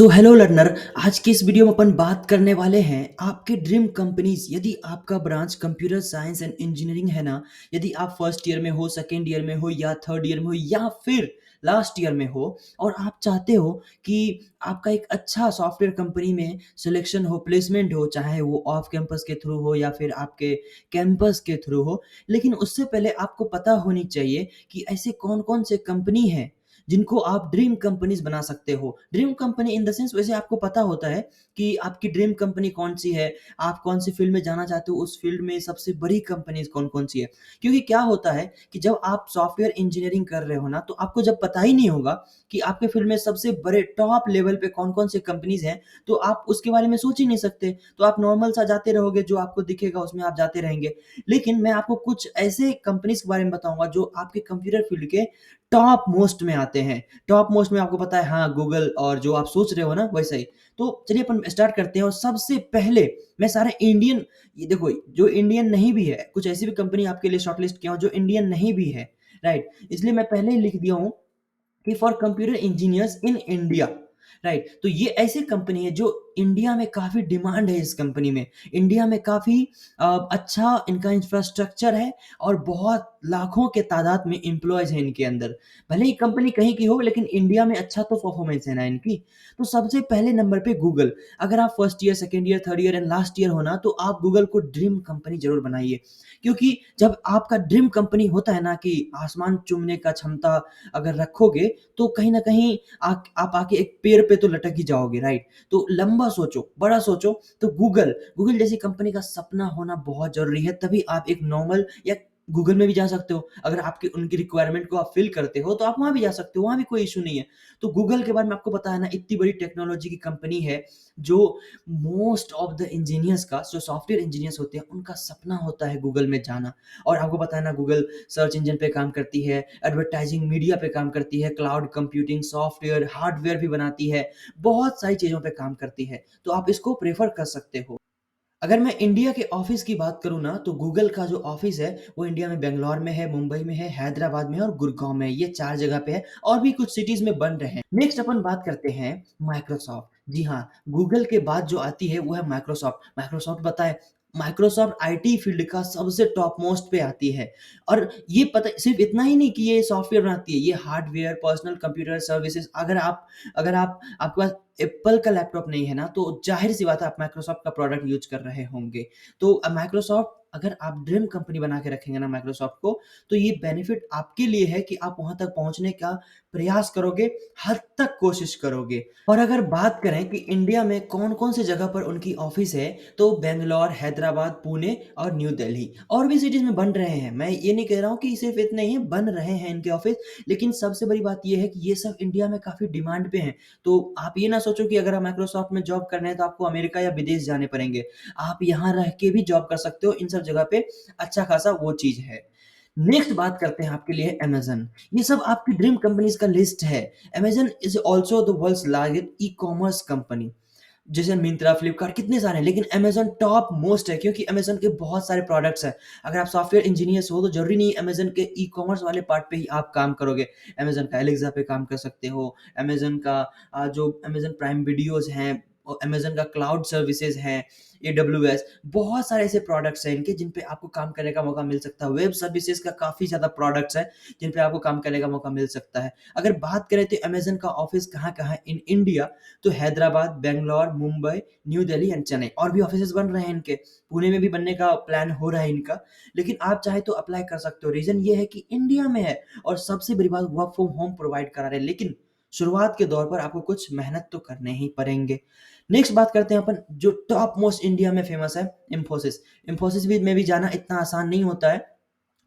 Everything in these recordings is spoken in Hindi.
तो हेलो लर्नर, आज की इस वीडियो में अपन बात करने वाले हैं आपके ड्रीम कंपनीज। यदि आपका branch computer science and engineering है ना, यदि आप फर्स्ट ईयर में हो, सेकेंड ईयर में हो या थर्ड ईयर में हो या फिर लास्ट ईयर में हो और आप चाहते हो कि आपका एक अच्छा सॉफ्टवेयर कंपनी में सिलेक्शन हो, प्लेसमेंट हो, चाहे वो ऑफ कैंपस के थ्रू हो या फिर आपके कैंपस के थ्रू हो, लेकिन उससे पहले आपको पता होनी चाहिए कि ऐसे कौन कौन से कंपनी हैं जिनको आप ड्रीम कंपनीज बना सकते हो। Dream company in the sense, वैसे आपको पता होता है कि आपकी ड्रीम कंपनी कौन-सी है, आप कौन-सी फ़ील्ड में जाना चाहते हो, उस फ़ील्ड में सबसे बड़ी कंपनीज़ कौन-कौन सी है। क्योंकि क्या होता है कि जब आप सॉफ्टवेयर इंजीनियरिंग कर रहे हो ना, तो आपको जब पता ही नहीं होगा कि आपके फ़ील्ड में सबसे बड़े टॉप लेवल पे कौन-कौन से कंपनीज़ हैं, तो आप उसके बारे में सोच ही नहीं सकते। तो आप नॉर्मल सा जाते रहोगे, जो आपको दिखेगा उसमें आप जाते रहेंगे। लेकिन मैं आपको कुछ ऐसे कंपनीज़ के बारे में बताऊँगा जो आपके कंप्यूटर फ़ील्ड के टॉप मोस्ट में आते हैं। टॉप मोस्ट में आपको पता है, हाँ, गूगल और जो आप सोच रहे हो ना वैसा ही। तो चलिए अपन स्टार्ट करते हैं और सबसे पहले मैं सारे इंडियन, ये देखो, जो इंडियन नहीं भी है, कुछ ऐसी भी कंपनी आपके लिए शॉर्टलिस्ट किया हूँ जो इंडियन नहीं भी है, राइट? इसलिए मैं पहले ही लिख दिया हूँ कि for computer engineers in India, right? तो ये ऐसी कंपनी है जो इंडिया में काफ़ी डिमांड है इस कंपनी में। इंडिया में काफ़ी अच्छा इनका इंफ्रास्ट्रक्चर है और बहुत लाखों के तादाद में एम्प्लॉइज़ हैं इनके अंदर। भले ही कंपनी कहीं की हो, लेकिन इंडिया में अच्छा तो परफॉर्मेंस है ना इनकी। तो सबसे पहले नंबर पे गूगल। अगर आप first year, second year, third year and last year हो ना, तो आप गूगल को ड्रीम कंपनी ज़रूर बनाइए। क्योंकि जब आपका ड्रीम कंपनी होता है ना कि आसमान चूमने का क्षमता अगर रखोगे, तो कहीं न कहीं आप आके एक पेड़ पे तो लटक ही जाओगे, राइट? तो लंबा सोचो, बड़ा सोचो। तो गूगल गूगल जैसी कंपनी का सपना होना बहुत ज़रूरी है, तभी आप एक नॉर्मल या गूगल में भी जा सकते हो। अगर आपकी उनकी रिक्वायरमेंट को आप फ़िल करते हो, तो आप वहाँ भी जा सकते हो, वहाँ भी कोई इश्यू नहीं है। तो गूगल के बारे में आपको पता है ना, इतनी बड़ी टेक्नोलॉजी की कंपनी है, जो मोस्ट ऑफ द इंजीनियर्स का, जो सॉफ्टवेयर इंजीनियर्स होते हैं, उनका सपना होता है गूगल में जाना। और आपको पता है ना, गूगल सर्च इंजन पे काम करती है, एडवर्टाइजिंग मीडिया पे काम करती है, क्लाउड कंप्यूटिंग, सॉफ्टवेयर, हार्डवेयर भी बनाती है, बहुत सारी चीज़ों पे काम करती है। तो आप इसको प्रेफ़र कर सकते हो। अगर मैं इंडिया के ऑफ़िस की बात करूँ ना, तो गूगल का जो ऑफ़िस है, वो इंडिया में बैंगलोर में है, मुंबई में है, हैदराबाद में है और गुड़गाँव में है। ये 4 जगह पे है और भी कुछ सिटीज़ में बन रहे हैं। नेक्स्ट अपन बात करते हैं माइक्रोसॉफ्ट। जी हाँ, गूगल के बाद जो आती है वो है माइक्रोसॉफ्ट। माइक्रोसॉफ्ट बताएँ, माइक्रोसॉफ्ट आईटी फ़ील्ड का सबसे टॉप मोस्ट पे आती है। और ये पता सिर्फ़ इतना ही नहीं कि ये सॉफ्टवेयर बनाती है, ये हार्डवेयर, पर्सनल कंप्यूटर सर्विसेज़, अगर आप आपके पास एप्पल का लैपटॉप नहीं है ना, तो ज़ाहिर-सी बात है आप माइक्रोसॉफ्ट का प्रोडक्ट यूज़ कर रहे होंगे। तो माइक्रोसॉफ्ट, अगर आप ड्रीम कंपनी बना के रखेंगे ना माइक्रोसॉफ्ट को, तो ये बेनिफिट आपके लिए है कि आप वहाँ तक पहुँचने का प्रयास करोगे, हद तक कोशिश करोगे। और अगर बात करें कि इंडिया में कौन-कौन सी जगह पर उनकी ऑफ़िस है, तो बैंगलोर, हैदराबाद, पुणे और न्यू दिल्ली। और भी सिटीज़ में बन रहे हैं। मैं ये नहीं कह रहा हूँ कि सिर्फ़ इतने ही बन रहे हैं इनके ऑफ़िस, लेकिन सबसे बड़ी बात ये है कि ये सब इंडिया में काफ़ी डिमांड पे हैं। तो आप ये ना सोचो कि अगर आप माइक्रोसॉफ्ट में जॉब करना है तो आपको अमेरिका या विदेश जाने पड़ेंगे। आप यहाँ रह के भी जॉब कर सकते हो, इन सब जगह पे अच्छा खासा वो चीज़ है। नेक्स्ट बात करते हैं आपके लिए अमेज़न। ये सब आपकी ड्रीम कंपनीज़ का लिस्ट है। Amazon is also the world's largest e-commerce company. जैसे मिंत्रा, फ्लिपकार्ट, कितने सारे हैं, लेकिन अमेज़न टॉप मोस्ट है क्योंकि अमेज़न के बहुत सारे प्रोडक्ट्स हैं। अगर आप सॉफ्टवेयर इंजीनियर्स हो, तो ज़रूरी नहीं है अमेज़न के ई-कॉमर्स वाले पार्ट पे ही आप काम करोगे। अमेज़न का एलेक्सा पे काम कर सकते हो, अमेज़न का जो अमेज़न प्राइम वीडियोज़ हैं, और अमेज़न का क्लाउड सर्विसेज़ हैं, एडब्ल्यूएस, बहुत सारे ऐसे प्रोडक्ट्स हैं इनके जिन पे आपको काम करने का मौका मिल सकता है। वेब सर्विसेज़ का काफ़ी ज़्यादा प्रोडक्ट्स हैं, जिन पे आपको काम करने का मौका मिल सकता है। अगर बात करें तो अमेज़न का ऑफ़िस कहाँ-कहाँ है इन इंडिया, तो हैदराबाद, बैंगलोर, मुंबई, न्यू दिल्ली एंड चेन्नई, और भी ऑफिसेज़ बन रहे हैं इनके। पुणे में भी बनने का प्लान हो रहा है इनका, लेकिन आप चाहे तो अप्लाई कर सकते हो। रीज़न ये है कि इंडिया में है और सबसे बड़ी बात, वर्क फ्रॉम होम प्रोवाइड करा रहे हैं, लेकिन शुरुआत के दौर पर आपको कुछ मेहनत तो करने ही पड़ेंगे। नेक्स्ट बात करते हैं अपन, जो टॉप मोस्ट इंडिया में फेमस है, इन्फोसिस। इन्फोसिस भी में भी जाना इतना आसान नहीं होता है।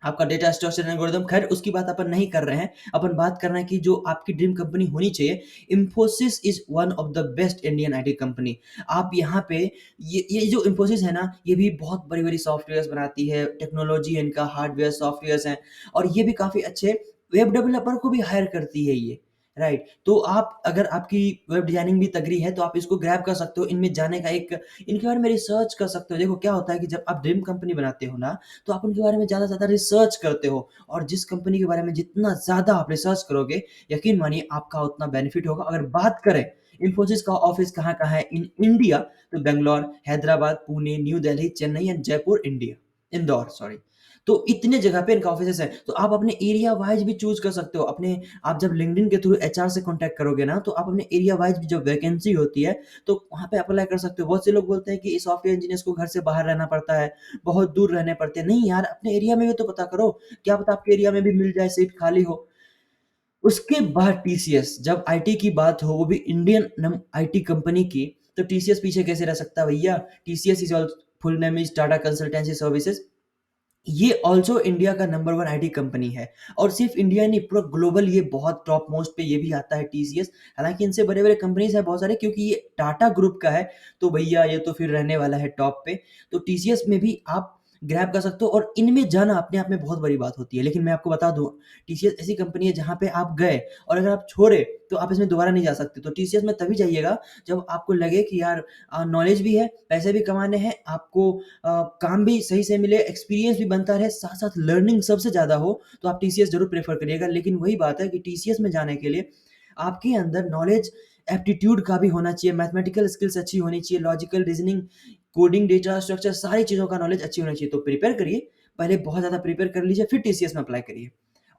आपका डेटा स्ट्रक्चर एल्गोरिदम, खैर उसकी बात अपन नहीं कर रहे हैं। अपन बात कर रहे हैं कि जो आपकी ड्रीम कंपनी होनी चाहिए, Infosys is one of the best Indian IT company. आप यहाँ पे, ये जो इन्फोसिस है ना, ये भी बहुत बड़ी-बड़ी सॉफ्टवेयर्स बनाती है, टेक्नोलॉजी है इनका, हार्डवेयर, सॉफ्टवेयर्स हैं, और ये भी काफ़ी अच्छे वेब डेवलपर को भी हायर करती है ये, राइट? तो आप, अगर आपकी वेब डिज़ाइनिंग भी तगड़ी है, तो आप इसको ग्रैब कर सकते हो, इनमें जाने का एक, इनके बारे में रिसर्च कर सकते हो। देखो क्या होता है कि जब आप ड्रीम कंपनी बनाते हो ना, तो आप उनके बारे में ज़्यादा से ज़्यादा रिसर्च करते हो, और जिस कंपनी के बारे में जितना ज़्यादा आप रिसर्च करोगे, यकीन मानिए आपका उतना बेनिफिट होगा। अगर बात करें इन्फोसिस का ऑफिस कहाँ-कहाँ है इन इंडिया? तो Bangalore, Hyderabad, Pune, new Delhi, Chennai and Jaipur, India Indore sorry. तो इतने जगह पे इनका ऑफिसेज़ है। तो आप अपने एरिया वाइज़ भी चूज़ कर सकते हो। अपने आप जब लिंक्डइन के थ्रू एचआर से कॉन्टैक्ट करोगे ना, तो आप अपने एरिया वाइज़ भी जो वैकेंसी होती है, तो वहाँ पे अप्लाई कर सकते हो। बहुत से लोग बोलते हैं कि सॉफ्टवेयर इंजीनियर्स को घर से बाहर रहना पड़ता है, बहुत दूर रहने पड़ते हैं। नहीं यार, अपने एरिया में भी तो पता करो, क्या पता आपके एरिया में भी मिल जाए, सीट खाली हो। उसके बाद टीसीएस, जब आईटी की बात हो, वो भी इंडियन आईटी कंपनी की, तो टीसीएस पीछे कैसे रह सकता है भैया? TCS is all full name is Tata consultancy services. ये ऑल्सो इंडिया का नंबर 1 आईटी कंपनी है और सिर्फ इंडिया नहीं पूरा ग्लोबल ये बहुत टॉप मोस्ट पे ये भी आता है टीसीएस। हालाँकि इनसे बड़े-बड़े कंपनीज़ हैं बहुत सारे क्योंकि ये टाटा ग्रुप का है, तो भैया ये तो फिर रहने वाला है टॉप पे। तो टीसीएस में भी आप ग्रैब कर सकते हो और इनमें जाना अपने आप में बहुत बड़ी बात होती है। लेकिन मैं आपको बता दूँ, टीसीएस ऐसी कंपनी है जहाँ पे आप गए और अगर आप छोड़े, तो आप इसमें दोबारा नहीं जा सकते। तो टीसीएस में तभी जाइएगा जब आपको लगे कि यार नॉलेज भी है, पैसे भी कमाने हैं, आपको काम भी सही से मिले, एक्सपीरियंस भी बनता रहे, साथ-साथ लर्निंग सबसे ज़्यादा हो, तो आप टीसीएस ज़रूर प्रेफ़र करिएगा। लेकिन वही बात है कि टीसीएस में जाने के लिए आपके अंदर नॉलेज, एप्टीट्यूड का भी होना चाहिए, मैथमेटिकल स्किल्स अच्छी होनी चाहिए, logical reasoning, coding, data structure सारी चीज़ों का नॉलेज अच्छी होनी चाहिए। तो प्रिपेयर करिए, पहले बहुत ज़्यादा प्रिपेयर कर लीजिए, फिर टीसीएस में अप्लाई करिए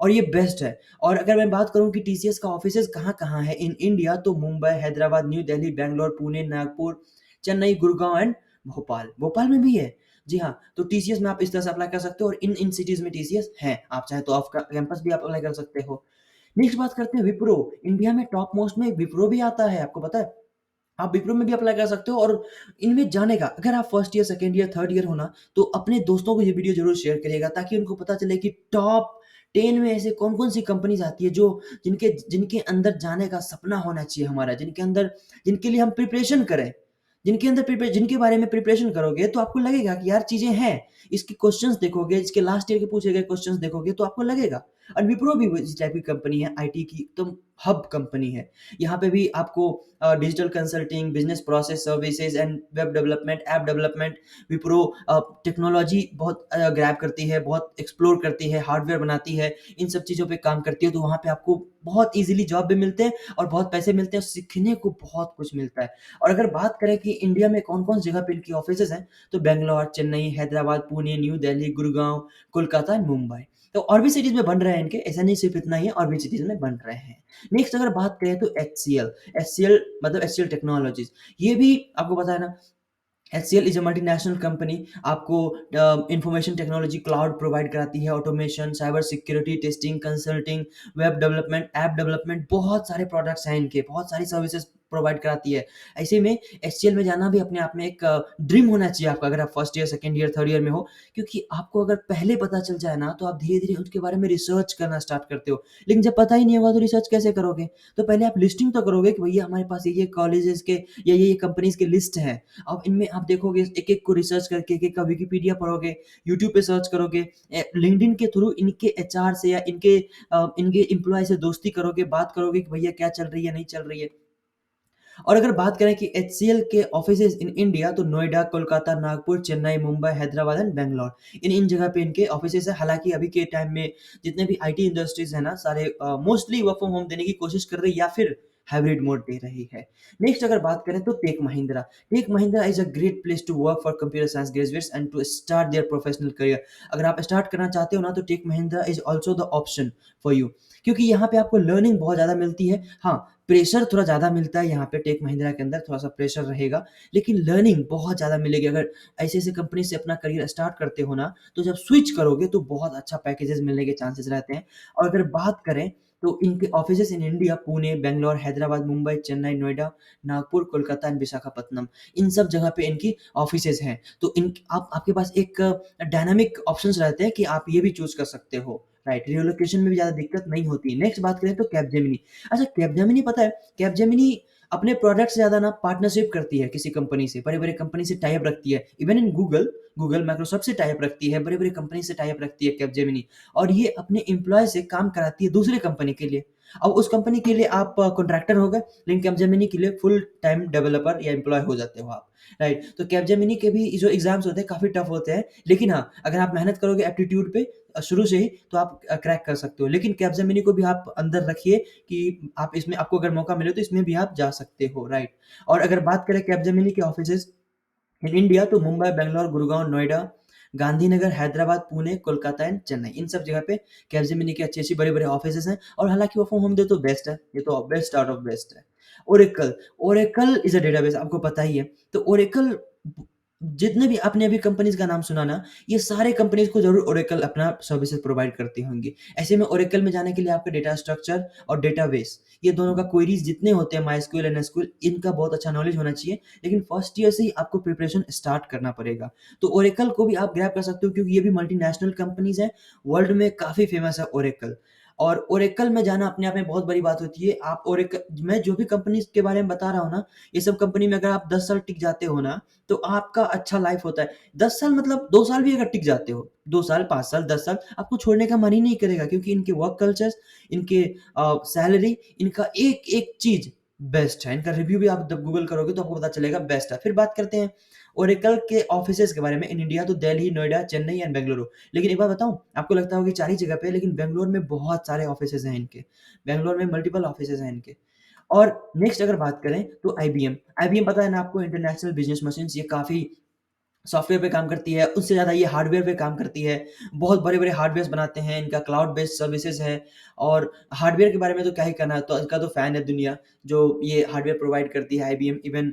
और ये बेस्ट है। और अगर मैं बात करूँ कि टीसीएस का ऑफ़िसेज़ कहाँ-कहाँ है इन इंडिया, तो मुंबई, हैदराबाद, न्यू दिल्ली, बैंगलोर, पुणे, नागपुर, चेन्नई, गुड़गाँव एंड भोपाल। भोपाल में भी है। जी हाँ, तो टीसीएस में आप इस तरह से अप्लाई कर सकते हो और इन सिटीज़ में टीसीएस हैं। आप चाहें तो ऑफ क कैंपस भी आप अप्लाई कर सकते हो। नेक्स्ट बात करते हैं विप्रो। इंडिया में टॉप मोस्ट में विप्रो भी आता है, आपको पता है? आप विप्रो में भी अप्लाई कर सकते हो और इनमें जाने का अगर आप first year, second year, third year हो ना, तो अपने दोस्तों को ये वीडियो ज़रूर शेयर करिएगा ताकि उनको पता चले कि टॉप 10 में ऐसे कौन-कौन सी कंपनीज़ आती है जो जिनके जिनके अंदर जाने का सपना होना चाहिए हमारा, जिनके अंदर जिनके लिए हम प्रिपरेशन करें। जिनके बारे में प्रिपरेशन करोगे तो आपको लगेगा कि यार चीज़ें हैं। इसके क्वेश्चन्स देखोगे, इसके लास्ट ईयर के पूछे गए क्वेश्चन्स देखोगे तो आपको लगेगा। और विप्रो भी इस टाइप की कंपनी है, आईटी की एकदम हब कंपनी है। यहाँ पे भी आपको digital consulting, business process services and web development, app development, Wipro technology बहुत ग्रैब करती है, बहुत एक्सप्लोर करती है, हार्डवेयर बनाती है, इन सब चीज़ों पे काम करती है, तो वहाँ पे आपको बहुत ईज़िली जॉब भी मिलते हैं और बहुत पैसे मिलते हैं, सीखने को बहुत कुछ मिलता है। और अगर बात करें कि इंडिया में कौन-कौन सी जगह पे इनकी ऑफ़िसेज़ हैं, तो बैंगलोर, चेन्नई, हैदराबाद, पुणे, न्यू दिल्ली, गुड़गाँव, कोलकाता एंड मुंबई। तो और भी सिटीज़ में बन रहे हैं इनके, ऐसा नहीं सिर्फ़ इतना ही है, और भी सिटीज़ में बन रहे हैं। नेक्स्ट अगर बात करें तो एचसीएल, एचसीएल मतलब एचसीएल टेक्नोलॉजीज़, ये भी आपको पता है ना, HCL is a multinational company. आपको इन्फॉर्मेशन टेक्नोलॉजी क्लाउड प्रोवाइड कराती है, automation, cyber security, testing, consulting, web development, app development, बहुत सारे प्रोडक्ट्स हैं इनके, बहुत सारी सर्विसेज़ प्रोवाइड कराती है। ऐसे में एचसीएल में जाना भी अपने आप में एक ड्रीम होना चाहिए आपका अगर आप first year, second year, third year में हो, क्योंकि आपको अगर पहले पता चल जाए ना, तो आप धीरे-धीरे उसके बारे में रिसर्च करना स्टार्ट करते हो। लेकिन जब पता ही नहीं होगा तो रिसर्च कैसे करोगे? तो पहले आप लिस्टिंग तो करोगे कि भैया हमारे पास ये कॉलेजेस के या ये कंपनीज़ की लिस्ट है। अब इनमें आप देखोगे एक-एक को रिसर्च करके, एक-एक का विकिपीडिया पढ़ोगे, यूट्यूब पे सर्च करोगे, लिंक्डइन के थ्रू इनके एचआर से या इनके एम्प्लॉयी से दोस्ती करोगे, बात करोगे कि भैया क्या चल रही है, नहीं चल रही है। और अगर बात करें कि एचसीएल के ऑफिसेज़ इन इंडिया, तो नोएडा, कोलकाता, नागपुर, चेन्नई, मुंबई, हैदराबाद एंड बैंगलोर। इन जगह पे इनके ऑफिसेज़ हैं। हालाँकि अभी के टाइम में जितने भी आईटी इंडस्ट्रीज़ हैं ना, सारे मोस्टली वर्क फ्रॉम होम देने की कोशिश कर रही है या फिर हाइब्रिड मोड दे रही है। नेक्स्ट अगर बात करें तो tech Mahindra. Tech Mahindra is a great place to work for computer science graduates and to start their professional career. अगर आप स्टार्ट करना चाहते हो ना, तो tech Mahindra is also the option for you, क्योंकि यहाँ पे आपको लर्निंग बहुत ज़्यादा मिलती है। हाँ, प्रेशर थोड़ा ज़्यादा मिलता है यहाँ पे, टेक महिंद्रा के अंदर थोड़ा-सा प्रेशर रहेगा, लेकिन लर्निंग बहुत ज़्यादा मिलेगी। अगर ऐसे-ऐसे कंपनी से अपना करियर स्टार्ट करते हो ना, तो जब स्विच करोगे तो बहुत अच्छा पैकेजेज़ मिलने के चांसेस रहते हैं। और अगर बात करें तो इनके offices in India Pune, Bangalore, Hyderabad, Mumbai, Chennai, Noida, Nagpur, Kolkata and Visakhapatnam, इन सब जगह पे इनकी ऑफिसेज़ हैं। तो इन आप आपके पास एक डायनामिक ऑप्शंस रहते हैं कि आप ये भी चूज़ कर सकते हो, राइट? रिलोकेशन में भी ज़्यादा दिक्कत नहीं होती। नेक्स्ट बात करें तो कैपजेमिनी। अच्छा, कैपजेमिनी पता है, कैपजेमिनी अपने प्रोडक्ट से ज़्यादा ना पार्टनरशिप करती है किसी कंपनी से, बड़े-बड़े कंपनी से टाई अप रखती है। Even in Google, Google Microsoft से टाई अप रखती है, बड़े-बड़े कंपनी से टाई अप रखती है कैपजेमिनी, और ये अपने एम्प्लॉयी से काम कराती है दूसरे कंपनी के लिए। अब उस कंपनी के लिए आप कॉन्ट्रैक्टर हो गए, लेकिन कैपजेमिनी के लिए फुल टाइम डेवलपर या एम्प्लॉय हो जाते हो आप, राइट? तो कैपजेमिनी के भी जो एग्ज़ाम्स होते हैं काफ़ी टफ होते हैं, लेकिन हाँ, अगर आप मेहनत करोगे एप्टीट्यूड पे शुरू से ही तो आप क्रैक कर सकते हो। लेकिन कैपजेमिनी को भी आप अंदर रखिए कि आप इसमें आपको अगर मौका मिले तो इसमें भी आप जा सकते हो, राइट? और अगर बात करें कैपजेमिनी के ऑफिसेज़ इन इंडिया तो मुंबई, बैंगलोर, गुड़गाँव, नोएडा, गांधीनगर, हैदराबाद, पुणे, कोलकाता एंड चेन्नई इन सब जगह पे कैपजेमिनी के अच्छी-अच्छी बड़े-बड़े ऑफिसेज़ हैं और हालाँकि वर्क फ्रॉम होम दे तो बेस्ट है, ये तो बेस्ट आउट ऑफ बेस्ट है। Oracle, Oracle is a database आपको पता ही है। तो ओरेकल जितने भी आपने अभी कंपनीज़ का नाम सुना ना, ये सारे कंपनीज़ को ज़रूर ओरेकल अपना सर्विसेज़ प्रोवाइड करती होंगी। ऐसे में ओरेकल में जाने के लिए आपका डेटा स्ट्रक्चर और डेटाबेस ये दोनों का क्वेरीज़ जितने होते हैं मायस्क्यूएल, एनएसक्यूएल इनका बहुत अच्छा नॉलेज होना चाहिए। लेकिन फर्स्ट ईयर से ही आपको प्रिपरेशन स्टार्ट करना पड़ेगा। तो ओरेकल को भी आप ग्रैब कर सकते हो क्योंकि ये भी मल्टीनेशनल कंपनीज़ हैं, वर्ल्ड में काफ़ी फेमस है ओरेकल। और ओरेकल में जाना अपने आप में बहुत बड़ी बात होती है। आप ओरेक मैं जो भी कंपनीज़ के बारे में बता रहा हूँ ना, ये सब कंपनी में अगर आप 10 साल टिक जाते हो ना, तो आपका अच्छा लाइफ़ होता है। 10 साल मतलब 2 साल भी अगर टिक जाते हो, 2 साल, 5 साल, 10 साल, आपको छोड़ने का मन ही नहीं करेगा क्योंकि इनके वर्क कल्चर्स, इनके सैलरी, इनका एक-एक चीज़ बेस्ट है। इनका रिव्यू भी आप जब गूगल करोगे तो आपको पता चलेगा बेस्ट है। फिर बात करते हैं ओरेकल के ऑफिसेज़ के बारे में इन इंडिया तो दिल्ली, नोएडा, चेन्नई एंड बेंगलुरु। लेकिन एक बात बताऊँ, आपको लगता होगा कि 4 ही जगह पे है, लेकिन बैंगलोर में बहुत सारे ऑफिसेज़ हैं इनके। बैंगलोर में मल्टीपल ऑफिसेज़ हैं इनके। और नेक्स्ट अगर बात करें तो आईबीएम। आईबीएम पता है ना आपको इंटरनेशनल बिज़नेस मशीन्स ये काफ़ी सॉफ्टवेयर पे काम करती है, उससे ज़्यादा ये हार्डवेयर पे काम करती है। बहुत बड़े-बड़े हार्डवेयर्स बनाते हैं, इनका क्लाउड बेस्ड सर्विसेज़ है और हार्डवेयर के बारे में तो क्या ही कहना, तो इसका तो फ़ैन है दुनिया, जो ये हार्डवेयर प्रोवाइड करती है आईबीएम इवन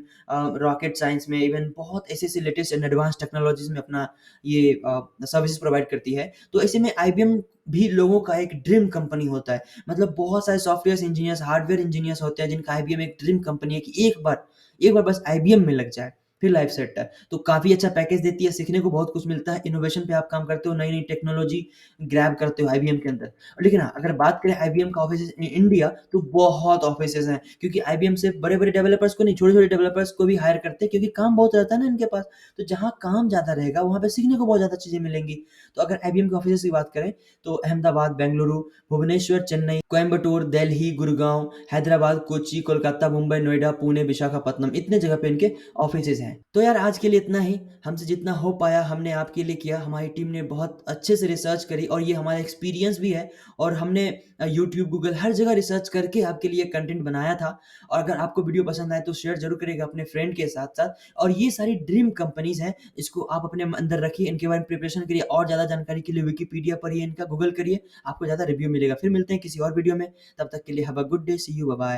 रॉकेट साइंस में इवन बहुत ऐसे-ऐसे लेटेस्ट एंड एडवांस टेक्नोलॉजीज़ में अपना ये सर्विसेज़ प्रोवाइड करती है। तो ऐसे में आईबीएम भी लोगों का एक ड्रीम कंपनी होता है। मतलब बहुत सारे सॉफ्टवेयर इंजीनियर्स, हार्डवेयर इंजीनियर्स होते हैं जिनका आईबीएम एक ड्रीम कंपनी है कि एक बार बस आईबीएम में लग जाए, फिर लाइफ सेट है। तो काफ़ी अच्छा पैकेज देती है, सीखने को बहुत कुछ मिलता है, इनोवेशन पे आप काम करते हो, नई-नई टेक्नोलॉजी ग्रैब करते हो आईबीएम के अंदर। लेकिन हाँ, अगर बात करें आईबीएम का ऑफिसेज़ इन इंडिया तो बहुत ऑफिसेज़ हैं क्योंकि आईबीएम सिर्फ बड़े-बड़े डेवलपर्स को नहीं, छोटे-छोटे डेवलपर्स को भी हायर करते हैं क्योंकि काम बहुत रहता है ना इनके पास। तो जहाँ काम ज़्यादा रहेगा, वहाँ पे सीखने को बहुत ज़्यादा चीज़ें मिलेंगी। तो अगर आईबीएम के ऑफिसेज़ की बात करें तो अहमदाबाद, बेंगलुरु, भुवनेश्वर, चेन्नई, कोयंबटूर, दिल्ली, गुड़गाँव, हैदराबाद, कोच्चि, कोलकाता, मुंबई, नोएडा, पुणे, विशाखापत्तनम इतने जगह पे इनके ऑफिसेज़ हैं। तो यार आज के लिए इतना ही। हमसे जितना हो पाया हमने आपके लिए किया। हमारी टीम ने बहुत अच्छे से रिसर्च करी और ये हमारा एक्सपीरियंस भी है और हमने यूट्यूब, गूगल हर जगह रिसर्च करके आपके लिए कंटेंट बनाया था। और अगर आपको वीडियो पसंद आए तो शेयर ज़रूर करिएगा अपने फ्रेंड के साथ-साथ। और ये सारी ड्रीम कंपनीज़ हैं, इसको आप अपने अंदर रखिए, इनके बारे में प्रिपरेशन करिए और ज़्यादा जानकारी के लिए विकिपीडिया पढ़िए, इनका गूगल करिए, आपको ज़्यादा रिव्यू मिलेगा। फिर मिलते हैं किसी और वीडियो में, तब तक के लिए have a good day, see you, bye bye.